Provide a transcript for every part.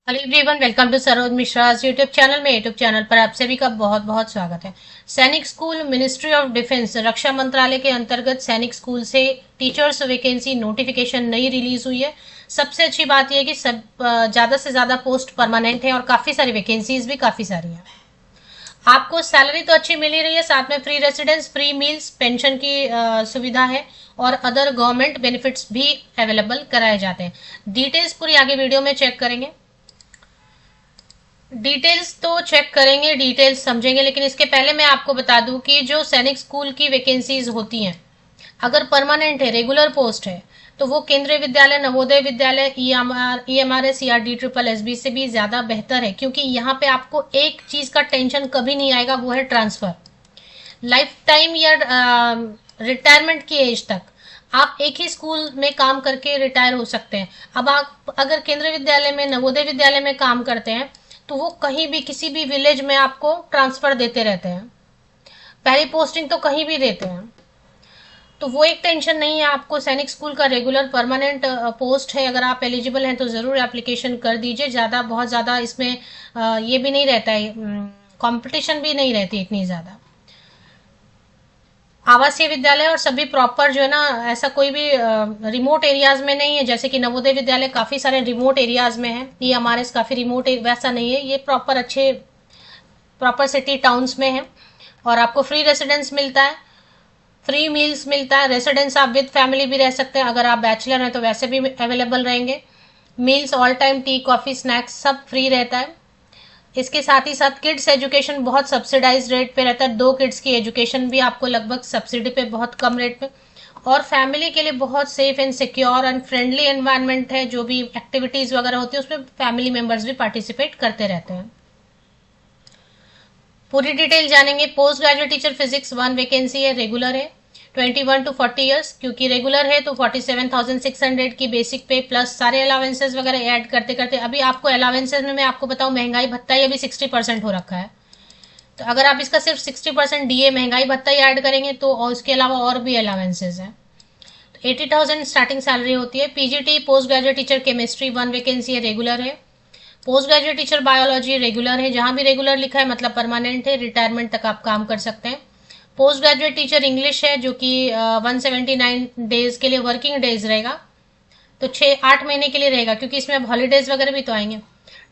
Hello everyone, welcome to Saroj Mishra YouTube channel में। YouTube channel पर आप सभी का बहुत बहुत स्वागत है। Sainik school ministry of defence रक्षा मंत्रालय के अंतर्गत सैनिक स्कूल से टीचर्स वैकेंसी नोटिफिकेशन नई रिलीज हुई है। सबसे अच्छी बात यह है कि सब ज्यादा से ज्यादा पोस्ट परमानेंट है और काफी सारी वैकेंसीज भी काफी सारी हैं। आपको सैलरी तो अच्छी मिल ही रही है, साथ में free residence, free meals, pension की सुविधा है और अदर गवर्नमेंट बेनिफिट्स भी अवेलेबल कराए जाते हैं। डिटेल्स पूरी आगे वीडियो में चेक करेंगे। डिटेल्स तो चेक करेंगे, डिटेल्स समझेंगे, लेकिन इसके पहले मैं आपको बता दूं कि जो सैनिक स्कूल की वैकेंसीज होती हैं, अगर परमानेंट है, रेगुलर पोस्ट है, तो वो केंद्रीय विद्यालय, नवोदय विद्यालय, ईएमआरएस या DSSB से भी ज्यादा बेहतर है, क्योंकि यहाँ पे आपको एक चीज का टेंशन कभी नहीं आएगा, वो है ट्रांसफर। लाइफ टाइम या रिटायरमेंट की एज तक आप एक ही स्कूल में काम करके रिटायर हो सकते हैं। अब आप अगर केंद्रीय विद्यालय में, नवोदय विद्यालय में काम करते हैं, तो वो कहीं भी किसी भी विलेज में आपको ट्रांसफर देते रहते हैं, पहली पोस्टिंग तो कहीं भी देते हैं। तो वो एक टेंशन नहीं है आपको। सैनिक स्कूल का रेगुलर परमानेंट पोस्ट है, अगर आप एलिजिबल हैं तो जरूर एप्लीकेशन कर दीजिए। ज्यादा बहुत ज्यादा इसमें ये भी नहीं रहता है, कंपटीशन भी नहीं रहती इतनी ज्यादा। आवासीय विद्यालय और सभी प्रॉपर जो है ना, ऐसा कोई भी रिमोट एरियाज में नहीं है, जैसे कि नवोदय विद्यालय काफी सारे रिमोट एरियाज में है, ये हमारे काफी रिमोट, वैसा नहीं है, ये प्रॉपर अच्छे प्रॉपर सिटी टाउन्स में है। और आपको फ्री रेसिडेंस मिलता है, फ्री मील्स मिलता है। रेसिडेंस आप विद फैमिली भी रह सकते हैं, अगर आप बैचलर हैं तो वैसे भी अवेलेबल रहेंगे। Meals all time, T, coffee, snacks सब फ्री रहता है। इसके साथ ही साथ किड्स एजुकेशन बहुत सब्सिडाइज रेट पे रहता है, 2 किड्स की एजुकेशन भी आपको लगभग सब्सिडी पे, बहुत कम रेट पे। और फैमिली के लिए बहुत safe and secure and friendly environment है। जो भी एक्टिविटीज वगैरह होती है उसमें फैमिली मेंबर्स भी पार्टिसिपेट करते रहते हैं। पूरी डिटेल जानेंगे। Post graduate teacher physics 1 vacancy है, रेगुलर है, 21 to 40 ईयर्स। क्योंकि रेगुलर है तो 47,600 की बेसिक पे प्लस सारे अलावेंसेज वगैरह ऐड करते करते, अभी आपको अलावेंसेज में मैं आपको बताऊं, महंगाई भत्ता ही अभी 60% हो रखा है। तो अगर आप इसका सिर्फ 60% डीए महंगाई भत्ता ही ऐड करेंगे तो, और उसके अलावा और भी अलावेंसेज हैं, तो 80,000 स्टार्टिंग सैलरी होती है। PGT post graduate teacher chemistry 1 vacancy है, रेगुलर है। Post graduate teacher biology regular है, जहां भी रेगुलर लिखा है मतलब परमानेंट है, रिटायरमेंट तक आप काम कर सकते हैं। पोस्ट ग्रेजुएट टीचर इंग्लिश है, जो कि 179 डेज के लिए वर्किंग डेज रहेगा, तो 6-8 महीने के लिए रहेगा, क्योंकि इसमें अब हॉलीडेज वगैरह भी तो आएंगे।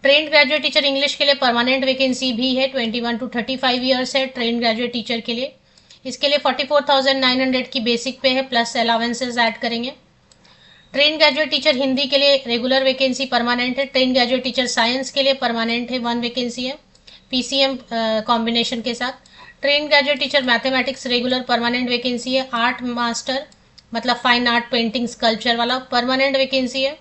ट्रेन ग्रेजुएट टीचर इंग्लिश के लिए परमानेंट वैकेंसी भी है, 21 to 35 ईयर्स है ट्रेन ग्रेजुएट टीचर के लिए। इसके लिए 44,900 की बेसिक पे है, प्लस अलावेंसेज ऐड करेंगे। ट्रेन ग्रेजुएट टीचर हिंदी के लिए रेगुलर वैकेंसी परमानेंट है। ट्रेन ग्रेजुएट टीचर साइंस के लिए परमानेंट है, 1 वैकेंसी है, पीसीएम कॉम्बिनेशन के साथ। Train graduate teacher mathematics regular permanent vacancy है। आर्ट मास्टर मतलब फाइन आर्ट, पेंटिंग, स्कल्पचर वाला परमानेंट वैकेंसी है।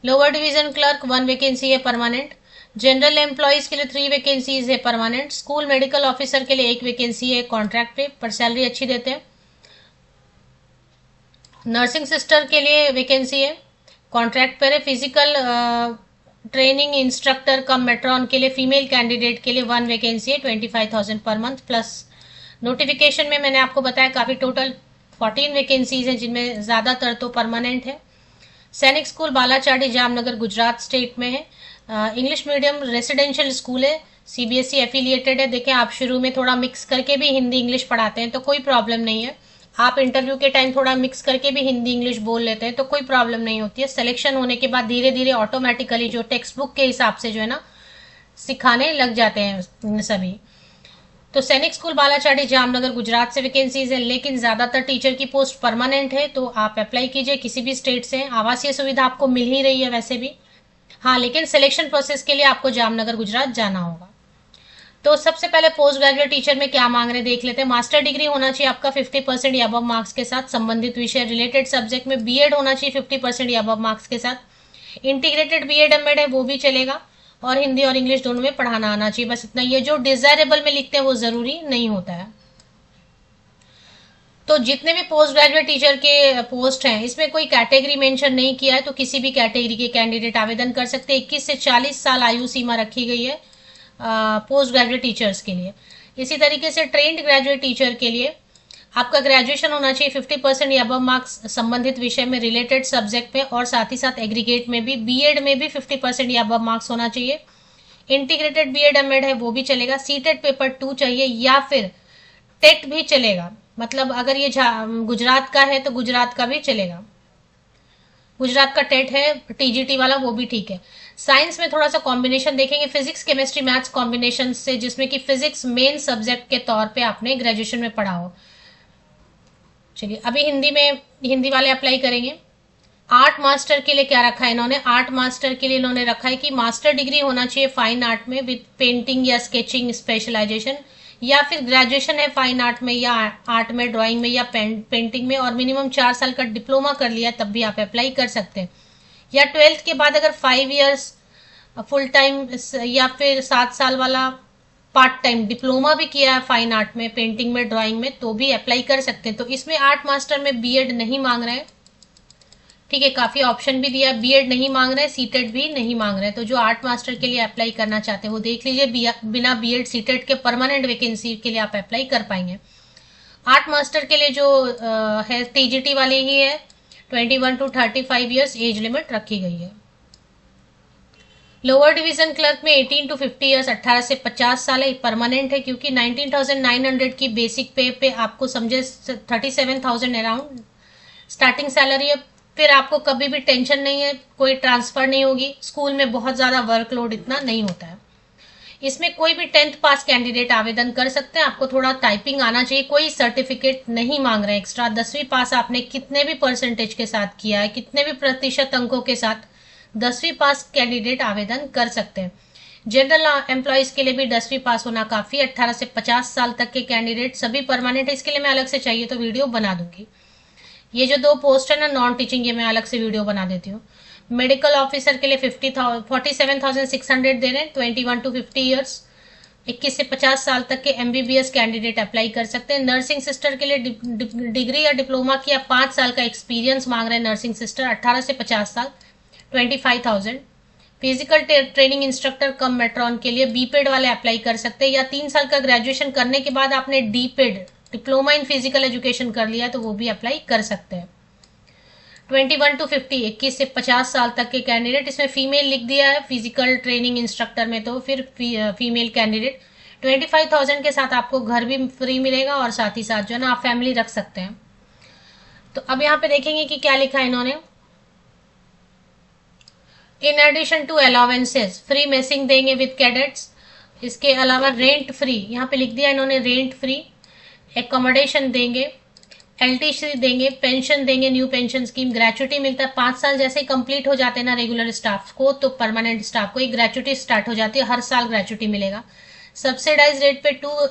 लोअर डिवीजन क्लर्क 1 वैकेंसी है परमानेंट। जनरल एम्प्लॉयज के लिए 3 वैकेंसीज है परमानेंट। स्कूल मेडिकल ऑफिसर के लिए 1 वैकेंसी है कॉन्ट्रैक्ट पे, पर सैलरी अच्छी देते हैं। नर्सिंग सिस्टर के लिए वैकेंसी है, कॉन्ट्रैक्ट पर है। फिजिकल ट्रेनिंग इंस्ट्रक्टर कम मेट्रॉन के लिए फीमेल कैंडिडेट के लिए 1 वैकेंसी है, 25,000 पर मंथ प्लस। नोटिफिकेशन में मैंने आपको बताया काफी टोटल 14 वैकेंसीज हैं, जिनमें ज्यादातर तो परमानेंट है। सैनिक स्कूल बालाचाड़ी जामनगर गुजरात स्टेट में है। इंग्लिश मीडियम रेसिडेंशियल स्कूल है, सीबीएसई एफिलिएटेड है। देखें, आप शुरू में थोड़ा मिक्स करके भी हिंदी इंग्लिश पढ़ाते हैं तो कोई प्रॉब्लम नहीं है। आप इंटरव्यू के टाइम थोड़ा मिक्स करके भी हिंदी इंग्लिश बोल लेते हैं तो कोई प्रॉब्लम नहीं होती है। सिलेक्शन होने के बाद धीरे धीरे ऑटोमेटिकली जो टेक्स्ट बुक के हिसाब से जो है ना सिखाने लग जाते हैं सभी। तो सैनिक स्कूल बालाचाड़ी जामनगर गुजरात से वैकेंसीज है, लेकिन ज्यादातर टीचर की पोस्ट परमानेंट है, तो आप अप्लाई कीजिए किसी भी स्टेट से। आवासीय सुविधा आपको मिल ही रही है वैसे भी, हाँ, लेकिन सिलेक्शन प्रोसेस के लिए आपको जामनगर गुजरात जाना होगा। तो सबसे पहले पोस्ट ग्रेजुएट टीचर में क्या मांग रहे देख लेते हैं। मास्टर डिग्री होना चाहिए आपका 50% या अबव मार्क्स के साथ, संबंधित विषय रिलेटेड सब्जेक्ट में बीएड होना चाहिए 50% या अबव मार्क्स के साथ। इंटीग्रेटेड बीएड एमएड है वो भी चलेगा, और हिंदी और इंग्लिश दोनों में पढ़ाना आना चाहिए, बस इतना। ये जो डिजायरेबल में लिखते हैं वो जरूरी नहीं होता है। तो जितने भी पोस्ट ग्रेजुएट टीचर के पोस्ट हैं, इसमें कोई कैटेगरी मेंशन नहीं किया है, तो किसी भी कैटेगरी के कैंडिडेट आवेदन कर सकते हैं। 21 से 40 साल आयु सीमा रखी गई है पोस्ट ग्रेजुएट टीचर्स के लिए। इसी तरीके से ट्रेंड ग्रेजुएट टीचर के लिए आपका ग्रेजुएशन होना चाहिए 50% या अबव मार्क्स संबंधित विषय में, रिलेटेड सब्जेक्ट में, और साथ ही साथ एग्रीगेट में भी, बीएड में भी 50% या अबव मार्क्स होना चाहिए। इंटीग्रेटेड बीएड एमएड है वो भी चलेगा। सीटेट पेपर 2 चाहिए या फिर टेट भी चलेगा, मतलब अगर ये गुजरात का है तो गुजरात का भी चलेगा। गुजरात का टेट है टीजीटी वाला, वो भी ठीक है। साइंस में थोड़ा सा कॉम्बिनेशन देखेंगे, फिजिक्स केमिस्ट्री मैथ्स कॉम्बिनेशन से, जिसमें कि फिजिक्स मेन सब्जेक्ट के तौर पे आपने ग्रेजुएशन में पढ़ा हो। चलिए अभी हिंदी में, हिंदी वाले अप्लाई करेंगे। आर्ट मास्टर के लिए क्या रखा है इन्होंने, आर्ट मास्टर के लिए इन्होंने रखा है कि मास्टर डिग्री होना चाहिए फाइन आर्ट में विद पेंटिंग या स्केचिंग स्पेशलाइजेशन, या फिर ग्रेजुएशन है फाइन आर्ट में या आर्ट में, ड्राइंग में या पेंटिंग में, और मिनिमम 4 साल का डिप्लोमा कर लिया तब भी आप अप्लाई कर सकते हैं। या 12th के बाद अगर 5 इयर्स फुल टाइम या फिर 7 साल वाला पार्ट टाइम डिप्लोमा भी किया है फाइन आर्ट में, पेंटिंग में, ड्राइंग में, तो भी अप्लाई कर सकते हैं। तो इसमें आर्ट मास्टर में बीएड नहीं मांग रहे हैं, ठीक है, काफी ऑप्शन भी दिया, बीएड नहीं मांग रहे, सीटेट भी नहीं मांग रहे। तो जो आर्ट मास्टर के लिए अप्लाई करना चाहते हैं वो देख लीजिए, बिना बीएड सीटेट के परमानेंट वैकेंसी के लिए आप अप्लाई कर पाएंगे। आर्ट मास्टर के लिए जो है टीजीटी वाली ही है, 21 to 35 ईयर्स एज लिमिट रखी गई है। लोअर डिवीजन क्लर्क में 18 to 50 ईयर्स, 18 से 50 साल है, परमानेंट है, क्योंकि 19,900 की बेसिक पे आपको समझे 37,000 अराउंड स्टार्टिंग सैलरी है। फिर आपको कभी भी टेंशन नहीं है, कोई ट्रांसफर नहीं होगी, स्कूल में बहुत ज्यादा वर्कलोड इतना नहीं होता है। इसमें कोई भी 10th पास कैंडिडेट आवेदन कर सकते हैं, आपको थोड़ा टाइपिंग आना चाहिए, कोई सर्टिफिकेट नहीं मांग रहे एक्स्ट्रा। 10वीं पास आपने कितने भी परसेंटेज के साथ किया है, कितने भी प्रतिशत अंकों के साथ 10वीं पास कैंडिडेट आवेदन कर सकते हैं। जनरल एम्प्लॉयज के लिए भी 10वीं पास होना काफी, 18 से 50 साल तक के कैंडिडेट सभी परमानेंट है। इसके लिए मैं अलग से चाहिए तो वीडियो बना दूंगी। ये जो 2 पोस्ट है ना नॉन टीचिंग, ये मैं अलग से वीडियो बना देती हूँ। मेडिकल ऑफिसर के लिए 47,600 दे रहे हैं, 21 to 50 ईयर्स, 21 से 50 साल तक के एमबीबीएस कैंडिडेट अप्लाई कर सकते हैं। नर्सिंग सिस्टर के लिए डिग्री या डिप्लोमा किया 5 साल का एक्सपीरियंस मांग रहे हैं नर्सिंग सिस्टर, 18 से 50 साल, 25,000। फिजिकल ट्रेनिंग इंस्ट्रक्टर कम मेट्रॉन के लिए बीपेड वाले अप्लाई कर सकते हैं, या 3 साल का ग्रेजुएशन करने के बाद आपने डीपेड डिप्लोमा इन फिजिकल एजुकेशन कर लिया तो वो भी अप्लाई कर सकते हैं। 21 to 50, 21 से 50 साल तक के कैंडिडेट, इसमें फीमेल लिख दिया है फिजिकल ट्रेनिंग इंस्ट्रक्टर में, तो फिर फीमेल कैंडिडेट 25,000 के साथ आपको घर भी फ्री मिलेगा और साथ ही साथ जो है ना आप फैमिली रख सकते हैं। तो अब यहाँ पे देखेंगे कि क्या लिखा है इन्होंने। In addition to allowances free messing देंगे विद कैडेट्स, इसके अलावा रेंट फ्री, यहाँ पे लिख दिया इन्होंने रेंट फ्री, एकोमोडेशन देंगे, एलटीसी देंगे, पेंशन देंगे, न्यू पेंशन स्कीम, ग्रेचुटी मिलता है 5 साल जैसे कंप्लीट हो जाते हैं ना रेगुलर स्टाफ को, तो परमानेंट स्टाफ को एक ग्रेचुटी स्टार्ट हो जाती है, हर साल ग्रेचुटी मिलेगा। सब्सिडाइज रेट पे 2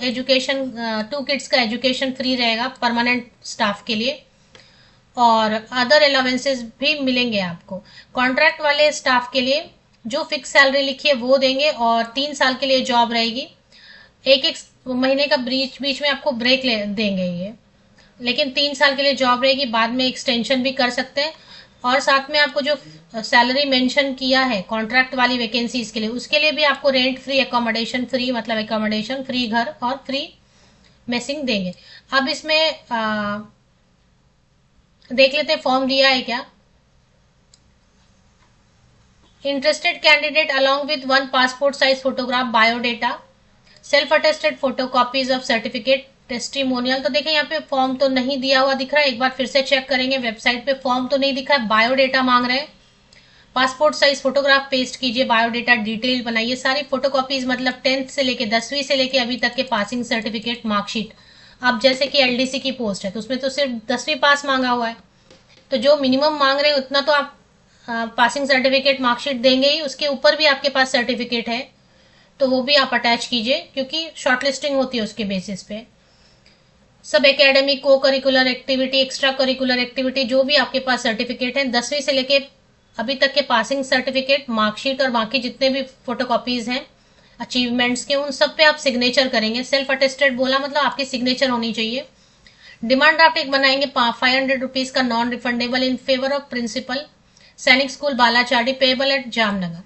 किड्स का एजुकेशन फ्री रहेगा परमानेंट स्टाफ के लिए, और अदर अलावेंसेज भी मिलेंगे आपको। कॉन्ट्रैक्ट वाले स्टाफ के लिए जो फिक्स सैलरी लिखी है वो देंगे, और 3 साल के लिए जॉब रहेगी, एक महीने का बीच में आपको ब्रेक देंगे ये, लेकिन 3 साल के लिए जॉब रहेगी, बाद में एक्सटेंशन भी कर सकते हैं। और साथ में आपको जो सैलरी मेंशन किया है कॉन्ट्रैक्ट वाली वैकेंसीज के लिए, उसके लिए भी आपको रेंट फ्री, एकोमोडेशन फ्री, मतलब एकोमोडेशन फ्री, घर और फ्री मेसिंग देंगे। अब इसमें देख लेते हैं फॉर्म दिया है क्या। Interested candidate along with 1 passport size photograph, biodata, self attested photocopies of certificate, testimonial. तो देखें यहाँ पे फॉर्म तो नहीं दिया हुआ दिख रहा है, एक बार फिर से चेक करेंगे वेबसाइट पे, फॉर्म तो नहीं दिखा है, बायोडेटा मांग रहे हैं। पासपोर्ट साइज फोटोग्राफ पेस्ट कीजिए, बायोडेटा डिटेल बनाइए, सारी फोटोकॉपीज, मतलब 10th से लेके 10वीं से लेके अभी तक के पासिंग सर्टिफिकेट, मार्कशीट। अब जैसे कि एलडीसी की पोस्ट है तो उसमें तो सिर्फ 10वीं पास मांगा हुआ है, तो जो मिनिमम मांग रहे हैं उतना तो आप पासिंग सर्टिफिकेट, मार्कशीट देंगे ही, उसके ऊपर भी आपके पास सर्टिफिकेट है तो वो भी आप अटैच कीजिए, क्योंकि शॉर्टलिस्टिंग होती है उसके बेसिस पे। सब एकेडमिक, को curricular activity, extra curricular activity, जो भी आपके पास सर्टिफिकेट है 10वीं से लेके अभी तक के पासिंग सर्टिफिकेट, मार्कशीट और बाकी जितने भी फोटोकॉपीज हैं अचीवमेंट्स के, उन सब पे आप सिग्नेचर करेंगे। सेल्फ अटेस्टेड बोला मतलब आपकी सिग्नेचर होनी चाहिए। डिमांड ड्राफ्ट एक बनाएंगे 500 रुपीज का, non refundable, in favour of principal, Sainik school Balachadi, payable at Jamnagar.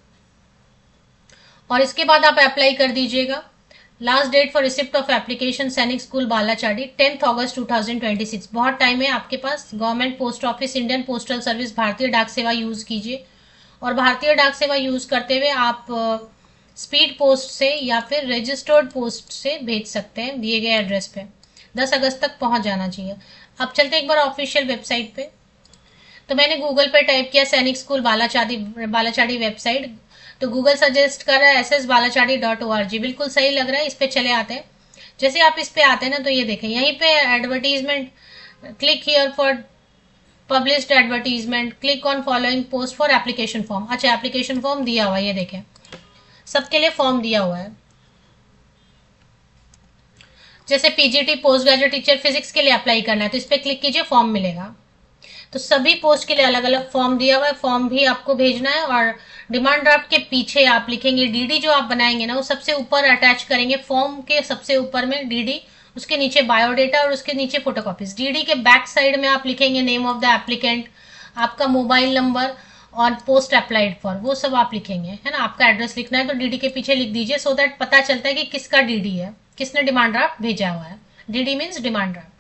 और इसके बाद आप अप्लाई कर दीजिएगा। Last date for receipt of application Sainik school Balachadi 10 अगस्त 2026। बहुत टाइम है आपके पास। Government post office, Indian postal service, Bharatiya Dak सेवा यूज कीजिए। और भारतीय डाक सेवा यूज करते हुए आप स्पीड पोस्ट से या फिर रजिस्टर्ड पोस्ट से भेज सकते हैं दिए गए एड्रेस पे। 10 अगस्त तक पहुंच जाना चाहिए। अब चलते एक बार ऑफिशियल वेबसाइट पे। तो मैंने गूगल पे टाइप किया सैनिक स्कूल बालाचाड़ी वेबसाइट, तो गूगल सजेस्ट कर रहा है ssbalachadi.org। बिल्कुल सही लग रहा है, इस पे चले आते हैं। जैसे आप इस पे आते हैं ना, तो ये देखें यहीं पे advertisement, click here for published advertisement, click on following post for application form. अच्छा, एप्लीकेशन फॉर्म दिया हुआ है, ये देखें सबके लिए फॉर्म दिया हुआ है। जैसे PGT post graduate teacher physics के लिए अप्लाई करना है, तो इस पर क्लिक कीजिए, फॉर्म मिलेगा। तो सभी पोस्ट के लिए अलग अलग फॉर्म दिया हुआ है, फॉर्म भी आपको भेजना है। और डिमांड ड्राफ्ट के पीछे आप लिखेंगे डीडी, जो आप बनाएंगे ना वो सबसे ऊपर अटैच करेंगे, फॉर्म के सबसे ऊपर में डीडी, उसके नीचे बायोडेटा और उसके नीचे फोटोकॉपीज। डीडी के बैक साइड में आप लिखेंगे नेम ऑफ द एप्लीकेंट, आपका मोबाइल नंबर और पोस्ट अप्लाइड फॉर, वो सब आप लिखेंगे, है ना। आपका एड्रेस लिखना है तो डीडी के पीछे लिख दीजिए, सो दैट पता चलता है कि किसका डीडी है, किसने डिमांड ड्राफ्ट भेजा हुआ है। DD means demand draft.